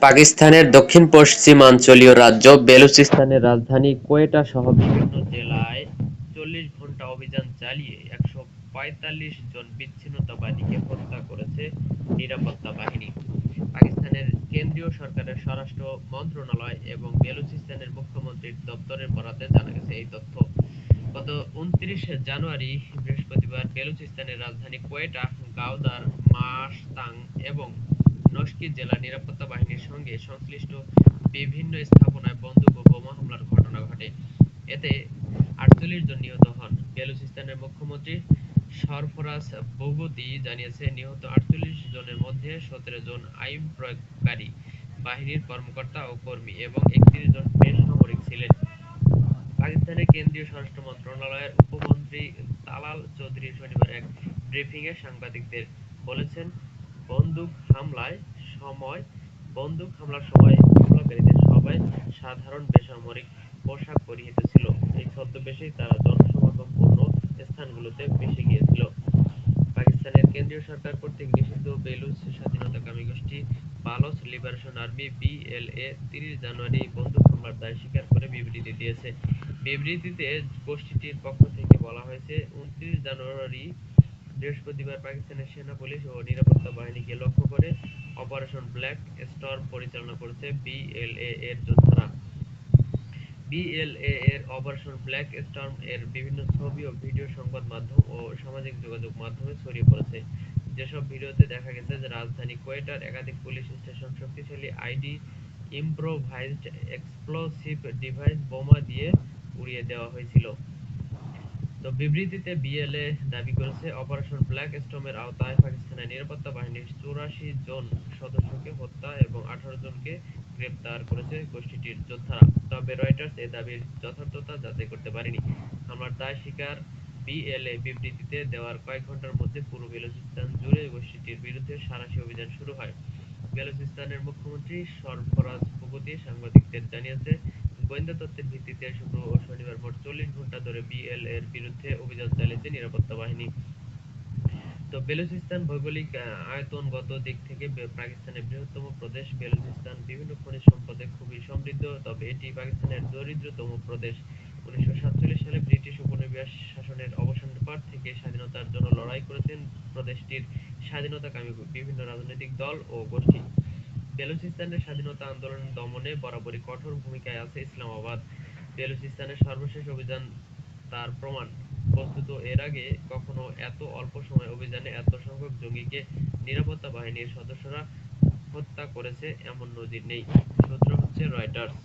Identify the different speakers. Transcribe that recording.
Speaker 1: পাকিস্তানের দক্ষিণ-পশ্চিমাঞ্চলীয় রাজ্য বেলুচিস্তানের রাজধানী কোয়েটা সহ বিভিন্ন জেলায় ৪০ ঘণ্টা অভিযান চালিয়ে ১৪৫ জন বিচ্ছিন্নতাবাদীকে হত্যা করেছে নিরাপত্তা বাহিনী। পাকিস্তানের কেন্দ্রীয় সরকারের স্বরাষ্ট্র মন্ত্রণালয় এবং বেলুচিস্তানের মুখ্যমন্ত্রীর দপ্তরের বরাতে জানা গেছে এই তথ্য। গত ২৯ জানুয়ারি বৃহস্পতিবার বেলুচিস্তানের রাজধানী কোয়েটা, গাওদার, মাশতাং এবং নস্কি জেলা নিরাপত্তা বাহিনীর সঙ্গে সংশ্লিষ্ট বিভিন্ন স্থাপনায় বন্দুক ও বোমা হামলার ঘটনা ঘটে। এতে ৪৮ জন নিহত হন। বেলুচিস্তানের মুখ্যমন্ত্রী সরফরাজ বুগুতি জানিয়েছে, নিহত ৪৮ জনের মধ্যে ১৭ জন আইন প্রয়োগকারী বাহিনীর কর্মকর্তা ও কর্মী এবং ৩১ জন বেসামরিক ছিলেন। পাকিস্তানের কেন্দ্রীয় স্বরাষ্ট্র মন্ত্রণালয়ের উপমন্ত্রী তালাল চৌধুরী শনিবার এক ব্রিফিংয়ে সাংবাদিকদের বলেছেন, বন্দুক হামলার সময় হামলাকারীদের সবাই সাধারণ বেসামরিক পোশাক পরিহিত ছিল। এই ছদ্মবেশেই তারা জনসমাগমপূর্ণ স্থানগুলোতে মিশে গিয়েছিল। পাকিস্তানের কেন্দ্রীয় সরকার কর্তৃক নিষিদ্ধ বেলুচ স্বাধীনতাকামী গোষ্ঠী বালোচ লিবারেশন আর্মি (বিএলএ) ৩০ জানুয়ারি বন্দুক হামলার দায় স্বীকার করে বিবৃতি দিয়েছে। বিবৃতিতে গোষ্ঠীটির পক্ষ থেকে বলা হয়েছে, ২৯ জানুয়ারি বৃহস্পতিবার পাকিস্তানের সেনা, পুলিশ ও নিরাপত্তা বাহিনীকে লক্ষ্য করে অপারেশন ব্ল্যাক স্টর্ম পরিচালনা করেছে বিএলএ এর যোদ্ধারা। বিএলএ এর অপারেশন ব্ল্যাক স্টর্ম এর বিভিন্ন ছবি ও ভিডিও সংবাদ মাধ্যম ও সামাজিক যোগাযোগ মাধ্যমে ছড়িয়ে পড়েছে। যেসব ভিডিওতে দেখা গেছে যে রাজধানী কোয়েটার একাধিক পুলিশ স্টেশন শক্তিশালী আইডি ইম্প্রোভাইজড এক্সপ্লোসিভ ডিভাইস বোমা দিয়ে উড়িয়ে দেওয়া হয়েছিল। বিবৃতিতে বিএলএ দাবি করেছে, অপারেশন ব্ল্যাক স্টর্মের আওতায় পাকিস্তানের নিরাপত্তা বাহিনীর ৮৪ জন সদস্যকে হত্যা এবং ১৮ জনকে গ্রেপ্তার করেছে গোষ্ঠীটির যোদ্ধারা। তবে রয়টার্স এ দাবির যথার্থতা যাচাই করতে পারেনি। হামলার দায় স্বীকার বিএলএ বিবৃতিতে দেওয়ার কয়েক ঘণ্টার মধ্যে পুরো বেলুচিস্তান জুড়ে গোষ্ঠীটির বিরুদ্ধে সাঁড়াশি অভিযান শুরু হয়। বেলুচিস্তানের মুখ্যমন্ত্রী সরফরাজ বুগুতি সাংবাদিকদের জানিয়েছে, গোয়েন্দা তথ্যের ভিত্তিতে শুক্র ও শনিবার মোট ৪০ ঘণ্টা ধরে বিএলএর বিরুদ্ধে অভিযান চালিয়েছে নিরাপত্তা বাহিনী। বেলুচিস্তান ভৌগোলিক আয়তনগত দিক থেকে পাকিস্তানের বৃহত্তম প্রদেশ। বেলুচিস্তান বিভিন্ন খনিজ সম্পদে খুবই সমৃদ্ধ, তবে এটি পাকিস্তানের দরিদ্রতম প্রদেশ। ১৯৪৭ সালে ব্রিটিশ উপনিবেশ শাসনের অবসানের পর থেকে স্বাধীনতার জন্য লড়াই করেছেন প্রদেশটির স্বাধীনতাকামী বিভিন্ন রাজনৈতিক দল ও গোষ্ঠী। বেলুচিস্তানের স্বাধীনতা আন্দোলন দমনে বরাবরই কঠোর ভূমিকায় আছে ইসলামাবাদ। বেলুচিস্তানের সর্বশেষ অভিযান তার প্রমাণ। বস্তুত এর আগে কখনো এত অল্প সময়ে অভিযানে এত সংখ্যক জঙ্গিকে নিরাপত্তা বাহিনীর সদস্যরা হত্যা করেছে এমন নজির নেই। সূত্র হচ্ছে রয়টার্স।